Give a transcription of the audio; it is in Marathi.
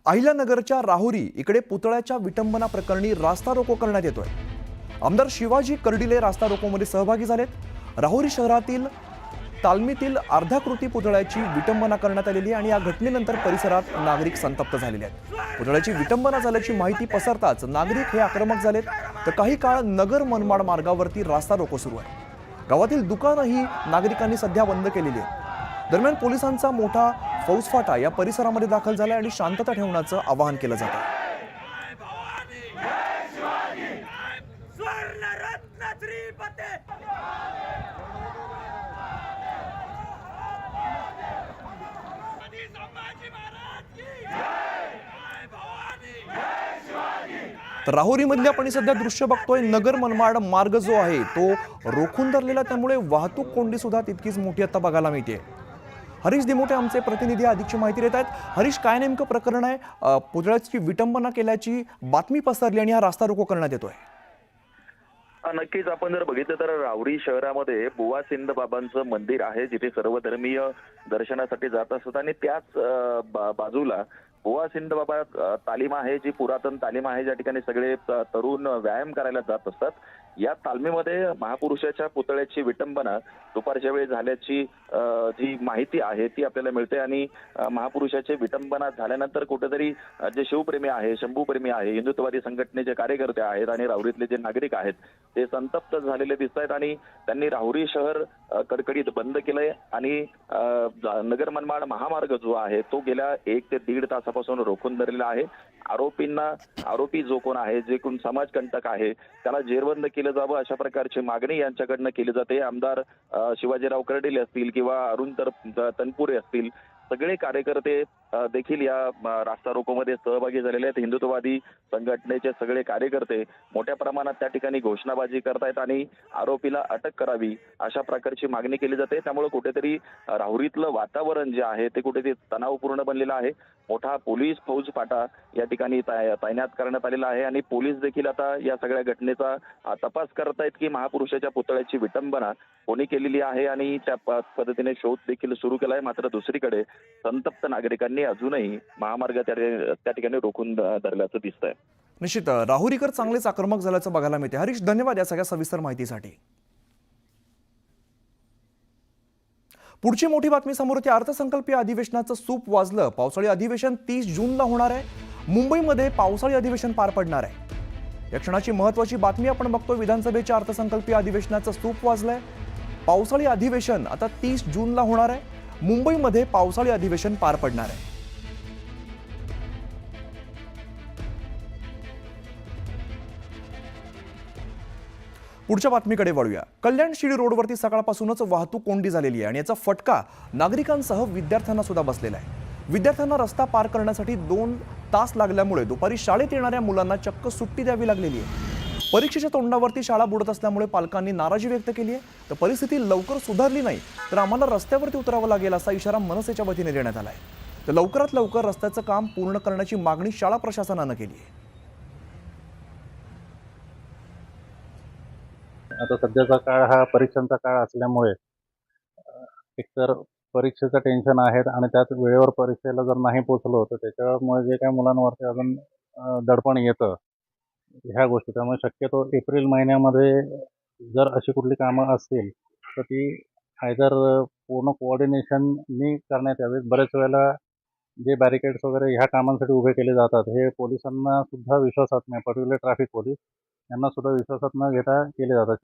अहिल्यानगरच्या राहुरी इकडे पुतळ्याच्या विटंबना प्रकरणी रास्ता रोको करण्यात येतोय। आमदार शिवाजी कर्डिले रास्ता रोकोमध्ये सहभागी झालेत। राहुरी शहरातील तालमीतील अर्धाकृती पुतळ्याची विटंबना करण्यात आलेली आणि या घटनेनंतर परिसरात नागरिक संतप्त झालेले आहेत। पुतळ्याची विटंबना झाल्याची माहिती पसरताच नागरिक हे आक्रमक झालेत, तर काही काळ नगर मनमाड मार्गावरती रास्ता रोको सुरू आहे। गावातील दुकानंही नागरिकांनी सध्या बंद केलेली आहेत। दरम्यान पोलिसांचा मोठा फौजफाटा या परिसरामध्ये दाखल झाला आणि शांतता ठेवण्याचं आवाहन केलं जातं। तर राहुरीमधले आपण सध्या दृश्य बघतोय। नगर मनमाड मार्ग जो आहे तो रोखून धरलेला, त्यामुळे वाहतूक कोंडी सुद्धा तितकीच मोठी आता बघायला मिळते। हरीश दिमोटे आमचे प्रतिनिधी अधिकची माहिती देत आहेत। हरीश, काय नेमकं प्रकरण आहे? पुतळ्याची विटंबना केल्याची बातमी पसरली आणि हा रास्ता रोको करण्यात येतोय। नक्कीच आपण जर बघितलं तर राहुरी शहरामध्ये बुवा सिंध बाबांचं मंदिर आहे, जिथे सर्वधर्मीय दर्शनासाठी जात असतात आणि त्याच बाजूला बुवा सिंध बाबा तालीम आहे, जी पुरातन तालीम आहे, ज्या ठिकाणी सगळे तरुण व्यायाम करायला जात असतात। या तालमीमध्ये महापुरुषाच्या पुतळ्याची विटंबना दुपारच्या वेळी झाल्याची जी माहिती आहे ती आपल्याला मिळते आणि महापुरुषाची विटंबना झाल्यानंतर कुठेतरी जे शिवप्रेमी आहे, शंभूप्रेमी आहे, हिंदुत्ववादी संघटनेचे कार्यकर्ते आहेत आणि राहुरीतले जे नागरिक आहेत ते संतप्त झालेले दिसत आहेत आणि त्यांनी राहुरी शहर कडकडीत बंद केलंय आणि नगर मनमाड महामार्ग जो आहे तो गेल्या 1 ते 1.5 तासापासून रोखून धरलेला आहे। आरोपी जो कोण आहे, जे कोण समाजकंटक आहे, त्याला जेरबंद केलं जावं अशा प्रकारची मागणी यांच्याकडनं केली जाते। आमदार शिवाजीराव कर्डिले असतील किंवा अरुण तनपुरे असतील, सगळे कार्यकर्ते देखील या रास्ता रोकोमध्ये सहभागी झालेले आहेत। हिंदुत्ववादी संघटनेचे सगळे कार्यकर्ते मोठ्या प्रमाणात त्या ठिकाणी घोषणाबाजी करतायत आणि आरोपीला अटक करावी अशा प्रकारची मागणी केली जाते। त्यामुळे कुठेतरी राहुरीतलं वातावरण जे आहे ते कुठेतरी तणावपूर्ण बनलेलं आहे। मोठा पोलीस फौजफाटा या ठिकाणी तैनात करण्यात आलेला आहे आणि पोलीस देखील आता या सगळ्या घटनेचा तपास करतायत की महापुरुषाच्या पुतळ्याची विटंबना कोणी केलेली आहे आणि त्या पद्धतीने शोध देखील सुरू केलाय। मात्र दुसरीकडे संतप्त नागरिकांनी अजूनही महामार्ग त्या ठिकाणी रोखून धरल्याचं दिसतंय। निश्चित राहुरीकर चांगलेच आक्रमक झाल्याचं बघायला मिळते। हरीश, धन्यवाद या सगळ्या सविस्तर माहितीसाठी। पुढची मोठी बातमी समोर येते। अर्थसंकल्पीय अधिवेशनाचं सूप वाजलं। पावसाळी अधिवेशन 30 जूनला होणार आहे। मुंबईमध्ये पावसाळी अधिवेशन पार पडणार आहे। या क्षणाची महत्त्वाची बातमी आपण बघतोय। विधानसभेच्या अर्थसंकल्पीय अधिवेशनाचं सूप वाजलंय। पावसाळी अधिवेशन आता 30 जूनला होणार आहे। मुंबईमध्ये पावसाळी अधिवेशन पार पडणार आहे। पुढच्या बातमीकडे वळूया। कल्याण शिडी रोडवरती सकाळपासूनच वाहतूक कोंडी झालेली आहे आणि याचा फटका नागरिकांसह विद्यार्थ्यांना सुद्धा बसलेला आहे। विद्यार्थ्यांना रस्ता पार करण्यासाठी 2 तास लागल्यामुळे दुपारी शाळेत येणाऱ्या मुलांना चक्क सुट्टी द्यावी लागलेली आहे। परीक्षेच्या तोंडावरती शाळा बुडत असल्यामुळे पालकांनी नाराजी व्यक्त केली आहे। तर परिस्थिती लवकर सुधारली नाही तर आम्हाला रस्त्यावरती उतरावं लागेल असा इशारा मनसेच्या वतीने देण्यात आला आहे। तर लवकरात लवकर रस्त्याचं काम पूर्ण करण्याची मागणी शाळा प्रशासनानं केली आहे। आता सध्याचा काळ हा परीक्षांचा काळ असल्यामुळे एकतर परीक्षेचं टेन्शन आहे आणि त्यात वेळेवर परीक्षेला जर नाही पोहोचलो तर त्याच्यामुळे जे काही मुलांवरती अजून दडपण येतं ह्या गोष्टी। त्यामुळे शक्यतो एप्रिल महिन्यामध्ये जर अशी कुठली कामं असतील तर ती आयदर पूर्ण कोऑर्डिनेशननी करण्यात यावीत। बरेच वेळेला जे बॅरिकेड्स वगैरे ह्या कामांसाठी उभे केले जातात हे पोलिसांना सुद्धा विश्वासात नाही, पर्टिक्युलर ट्रॅफिक पोलीस यांना सुद्धा विश्वासात न घेता केले जातात।